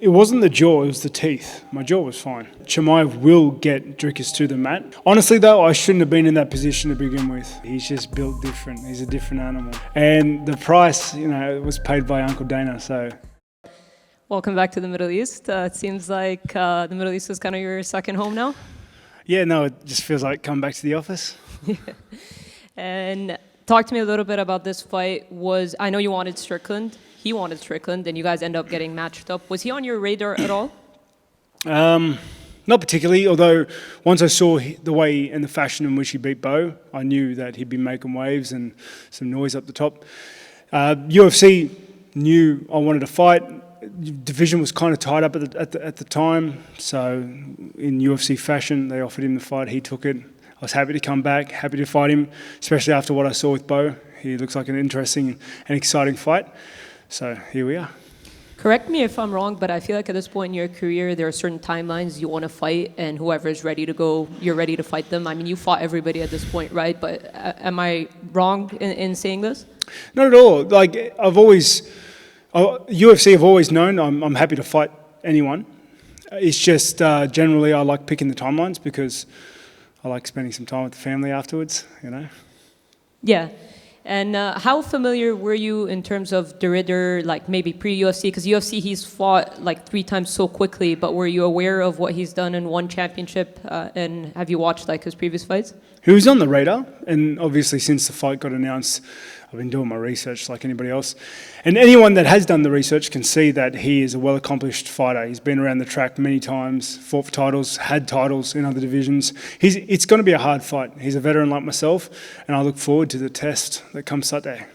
It wasn't the jaw, it was the teeth. My jaw was fine. Chimaev will get Dricus to the mat. Honestly though, I shouldn't have been in that position to begin with. He's just built different. He's a different animal. And the price, was paid by Uncle Dana, so. Welcome back to the Middle East. It seems like the Middle East is kind of your second home now. Yeah, no, it just feels like coming back to the office. And talk to me a little bit about this fight. I know you wanted Strickland. He wanted Strickland, and you guys end up getting matched up. Was he on your radar at all? Not particularly, although once I saw the way and the fashion in which he beat Bo, I knew that he'd be making waves and some noise up the top. UFC knew I wanted to fight. Division was kind of tied up at the time, so in UFC fashion, they offered him the fight. He took it. I was happy to come back, happy to fight him, especially after what I saw with Bo. He looks like an interesting and exciting fight. So here we are. Correct me if I'm wrong, but I feel like at this point in your career, there are certain timelines you want to fight, and whoever is ready to go, you're ready to fight them. I mean, you fought everybody at this point, right? But am I wrong in saying this? Not at all. Like UFC have always known I'm happy to fight anyone. It's just generally I like picking the timelines because I like spending some time with the family afterwards, Yeah. And how familiar were you in terms of De Ridder, like maybe pre-UFC? Because UFC, he's fought like 3 times so quickly, but were you aware of what he's done in one championship? And have you watched like his previous fights? He was on the radar, and obviously since the fight got announced, I've been doing my research like anybody else. And anyone that has done the research can see that he is a well-accomplished fighter. He's been around the track many times, fought for titles, had titles in other divisions. It's going to be a hard fight. He's a veteran like myself, and I look forward to the test that comes Saturday.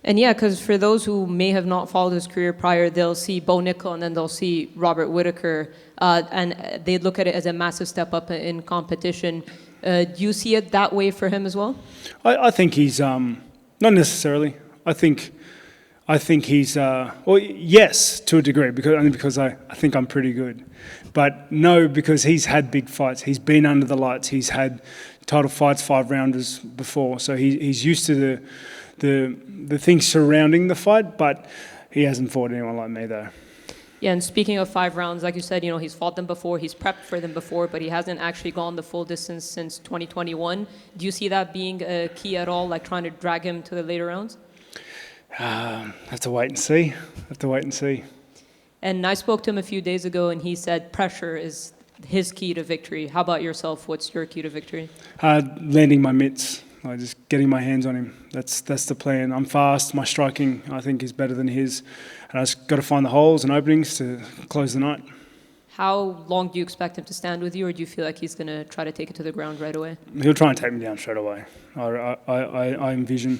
And yeah, because for those who may have not followed his career prior, they'll see Bo Nickal and then they'll see Robert Whittaker, and they look at it as a massive step up in competition. Do you see it that way for him as well? I think he's not necessarily. I think he's yes, to a degree, because I think I'm pretty good, but no, because he's had big fights. He's been under the lights. He's had title fights, 5-rounders before, so he's used to the things surrounding the fight. But he hasn't fought anyone like me though. Yeah, and speaking of 5 rounds, like you said, he's fought them before, he's prepped for them before, but he hasn't actually gone the full distance since 2021. Do you see that being a key at all, like trying to drag him to the later rounds? Have to wait and see. And I spoke to him a few days ago, and he said pressure is his key to victory. How about yourself? What's your key to victory? Landing my mitts. Just getting my hands on him. That's the plan. I'm fast. My striking, I think, is better than his. And I just got to find the holes and openings to close the night. How long do you expect him to stand with you, or do you feel like he's going to try to take it to the ground right away? He'll try and take me down straight away. I envision.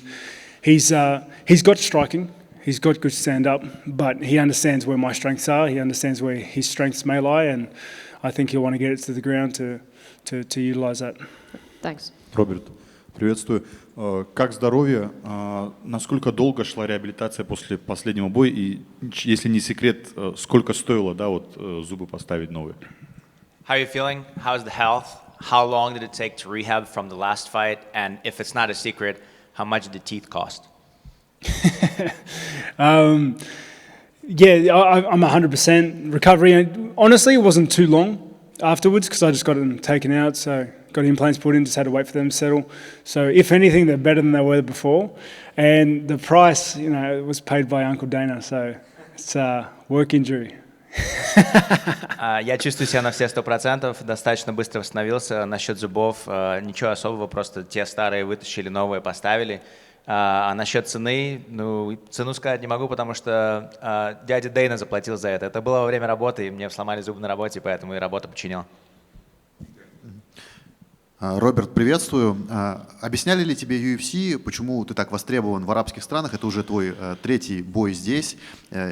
He's got striking. He's got good stand-up, but he understands where my strengths are. He understands where his strengths may lie, and I think he'll want to get it to the ground to utilize that. Thanks. Роберт, приветствую. Как здоровье? Насколько долго шла реабилитация после последнего боя? И, если не секрет, сколько стоило, зубы поставить новые? How are you feeling? How's the health? How long did it take to rehab from the last fight? And if it's not a secret, how much did the teeth cost? I'm 100% recovery. Honestly, it wasn't too long afterwards because I just got them taken out, so got implants put in, just had to wait for them to settle. So if anything, they're better than they were before. And the price, was paid by Uncle Dana, so it's a work injury. Я чувствую себя на все 100%, достаточно быстро восстановился. Насчет зубов ничего особого, просто те старые вытащили, новые поставили. А насчет цены, цену сказать не могу, потому что дядя Дейна заплатил за это. Это было во время работы, и мне сломали зубы на работе, поэтому и работа починила. Роберт, приветствую. Объясняли ли тебе UFC, почему ты так востребован в арабских странах? Это уже твой 3-й бой здесь.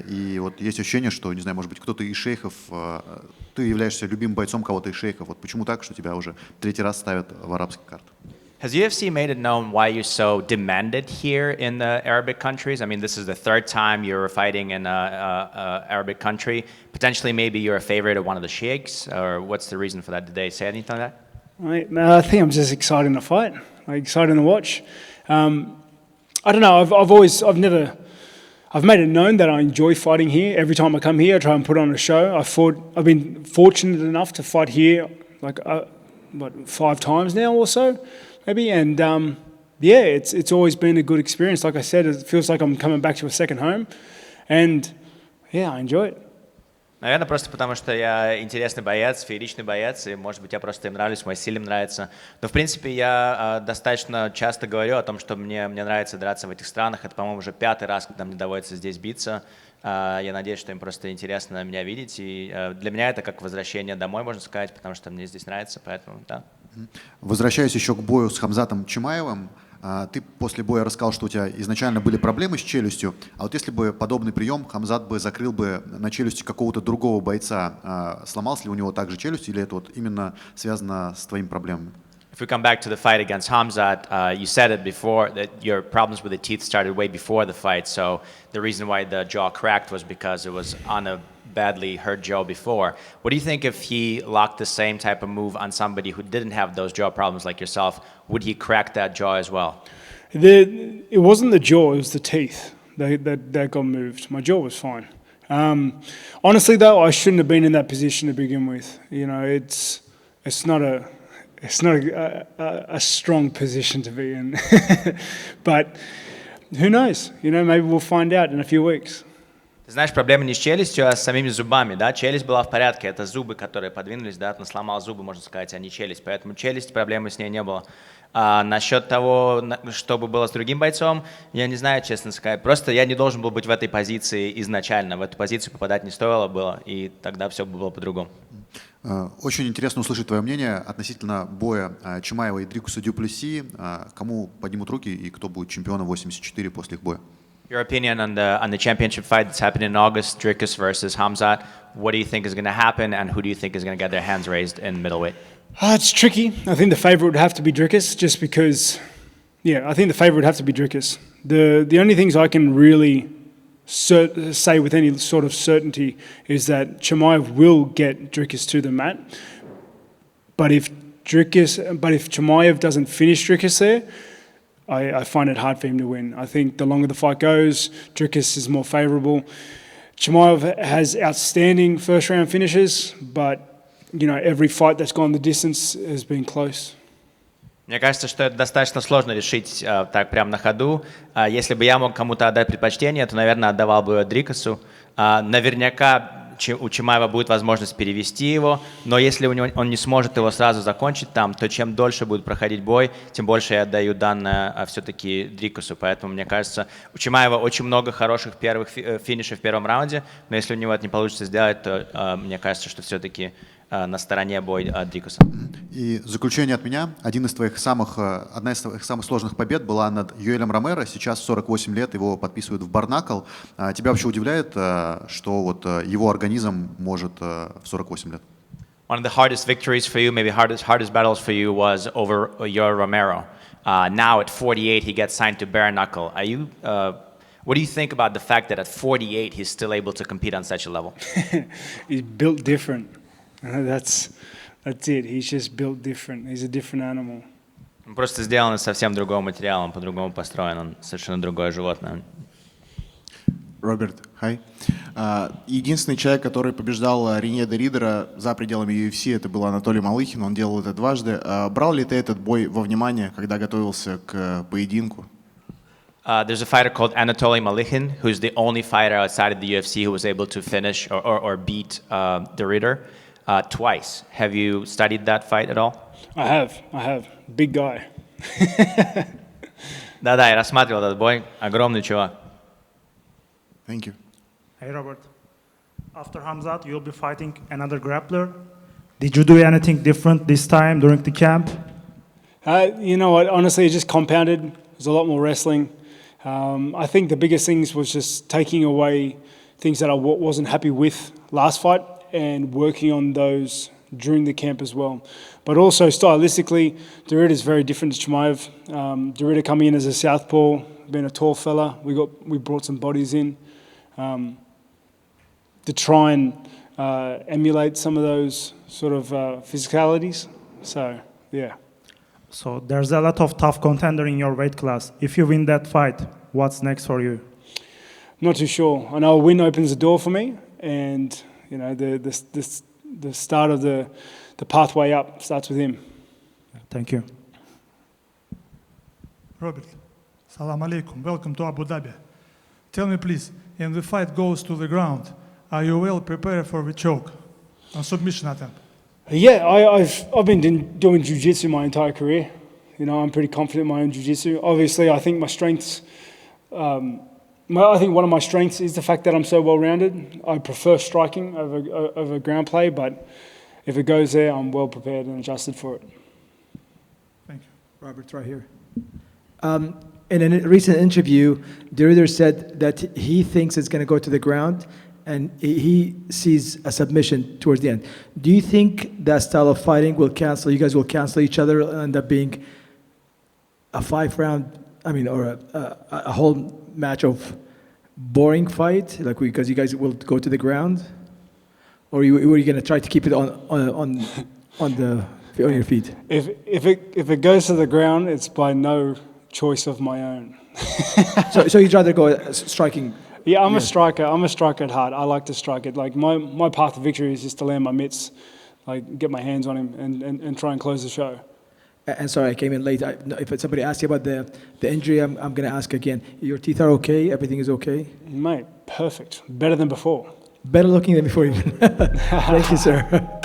И вот есть ощущение, что, не знаю, может быть, кто-то из шейхов, ты являешься любимым бойцом кого-то из шейхов. Вот почему так, что тебя уже 3-й раз ставят в арабские карты? Has UFC made it known why you're so demanded here in the Arabic countries? I mean, this is the 3rd time you're fighting in an Arabic country. Potentially, maybe you're a favorite of one of the sheikhs, or what's the reason for that? Did they say anything like that? I think I'm just excited to fight, excited to watch. I don't know. I've made it known that I enjoy fighting here. Every time I come here, I try and put on a show. I've been fortunate enough to fight here like 5 times now or so, maybe. And yeah, it's always been a good experience. Like I said, it feels like I'm coming back to a second home. And yeah, I enjoy it. Наверное, просто потому, что я интересный боец, фееричный боец, и, может быть, я просто им нравлюсь, мой стиль им нравится. Но, в принципе, я достаточно часто говорю о том, что мне нравится драться в этих странах. Это, по-моему, уже 5-й раз, когда мне доводится здесь биться. Я надеюсь, что им просто интересно меня видеть. И для меня это как возвращение домой, можно сказать, потому что мне здесь нравится, поэтому, да. Возвращаясь еще к бою с Хамзатом Чимаевым, ты после боя рассказал, что у тебя изначально были проблемы с челюстью, а вот если бы подобный прием Хамзат бы закрыл бы на челюсти какого-то другого бойца, сломалась ли у него также челюсть, или это вот именно связано с твоими проблемами? If we come back to the fight against Khamzat, you said it before that your problems with the teeth started way before the fight, so the reason why the jaw cracked was because it was on a badly hurt jaw before. What do you think if he locked the same type of move on somebody who didn't have those jaw problems like yourself? Would he crack that jaw as well? It wasn't the jaw, it was the teeth that got moved. My jaw was fine. Honestly, though, I shouldn't have been in that position to begin with. You know, it's not a strong position to be in. But who knows? You know, maybe we'll find out in a few weeks. Ты знаешь, проблема не с челюстью, а с самими зубами, да? Челюсть была в порядке, это зубы, которые подвинулись, да? Он сломал зубы, можно сказать, а не челюсть. Поэтому челюсть, проблемы с ней не было. А насчет того, что бы было с другим бойцом, я не знаю, честно сказать. Просто я не должен был быть в этой позиции изначально. В эту позицию попадать не стоило было, и тогда все бы было по-другому. Очень интересно услышать твое мнение относительно боя Чимаева и Дрикуса Дю Плесси. Кому поднимут руки и кто будет чемпионом 84 после их боя? Your opinion on the championship fight that's happening in August, Dricus versus Khamzat. What do you think is going to happen, and who do you think is going to get their hands raised in middleweight? It's tricky. I think the favourite would have to be Dricus, just because. Yeah, I think the favourite would have to be Dricus. The only things I can really say with any sort of certainty is that Chimaev will get Dricus to the mat. But if Chimaev doesn't finish Dricus there, I find it hard for him to win. I think the longer the fight goes, Dricus is more favourable. Chimaev has outstanding first-round finishes, but you know every fight that's gone the distance has been close. Мне кажется, что это достаточно сложно решить так прямо на ходу. Если бы я мог кому-то отдать предпочтение, то, наверное, отдавал бы Дрикусу. Наверняка у Чимаева будет возможность перевести его, но если он не сможет его сразу закончить там, то чем дольше будет проходить бой, тем больше я отдаю данное все-таки Дрикусу. Поэтому, мне кажется, у Чимаева очень много хороших первых финишей в первом раунде, но если у него это не получится сделать, то мне кажется, что все-таки на стороне бой Дрикуса. И в заключение от меня, одна из твоих самых сложных побед была над Юэлем Ромеро. Сейчас 48 лет, его подписывают в Барнакл. Тебя вообще удивляет, что вот его организм может в 48 лет? One of the hardest victories for you, maybe hardest battles for you was over Yoel Romero. Now at 48 he gets signed to bare knuckle. What do you think about the fact that at 48 he's still able to compete on such a level? He's built different. That's it. He's just built different. He's a different animal. Он просто сделан из совсем другого материала, он по-другому построен, он совершенно другое животное. Роберт, hi. Единственный человек, который побеждал Рейне де Ридера за пределами UFC, это был Анатолий Малыхин, он делал это дважды. Брал ли ты этот бой во внимание, когда готовился к поединку? There's a fighter called Anatoly Malikhin, who's the only fighter outside of the UFC who was able to finish or beat de Ridder twice. Have you studied that fight at all? I have. Big guy. Да, я рассматривал этот бой. Огромный чувак. Thank you. Hey Robert, after Khamzat you'll be fighting another grappler. Did you do anything different this time during the camp? You know what, honestly it just compounded. There's a lot more wrestling. I think the biggest things was just taking away things that I wasn't happy with last fight and working on those during the camp as well. But also stylistically, de Ridder is very different to Chimaev. De Ridder coming in as a southpaw, being a tall fella, we brought some bodies in to try and emulate some of those sort of physicalities. So, yeah. So there's a lot of tough contender in your weight class. If you win that fight, what's next for you? Not too sure. I know a win opens the door for me, and you know the start of the pathway up starts with him. Thank you. Robert, salam alaikum. Welcome to Abu Dhabi. Tell me, please, if the fight goes to the ground, are you well prepared for the choke and submission attempt? Yeah, I've been doing jiu-jitsu my entire career. You know, I'm pretty confident in my own jiu-jitsu. Obviously, I think my strengths. I think one of my strengths is the fact that I'm so well-rounded. I prefer striking over ground play, but if it goes there, I'm well prepared and adjusted for it. Thank you. Robert's right here. In a recent interview, De Ridder said that he thinks it's going to go to the ground, and he sees a submission towards the end. Do you think that style of fighting will cancel? You guys will cancel each other and end up being a 5-round, or a whole match of boring fight, like because you guys will go to the ground, or were you going to try to keep it on your feet? If it goes to the ground, it's by no choice of my own. so you'd rather go striking? Yeah, I'm a striker. I'm a striker at heart. I like to strike it. Like my path to victory is just to land my mitts, like get my hands on him and try and close the show. And sorry, I came in late. If somebody asked you about the injury, I'm going to ask again. Your teeth are okay? Everything is okay? Mate, perfect. Better than before. Better looking than before even. Thank you, sir.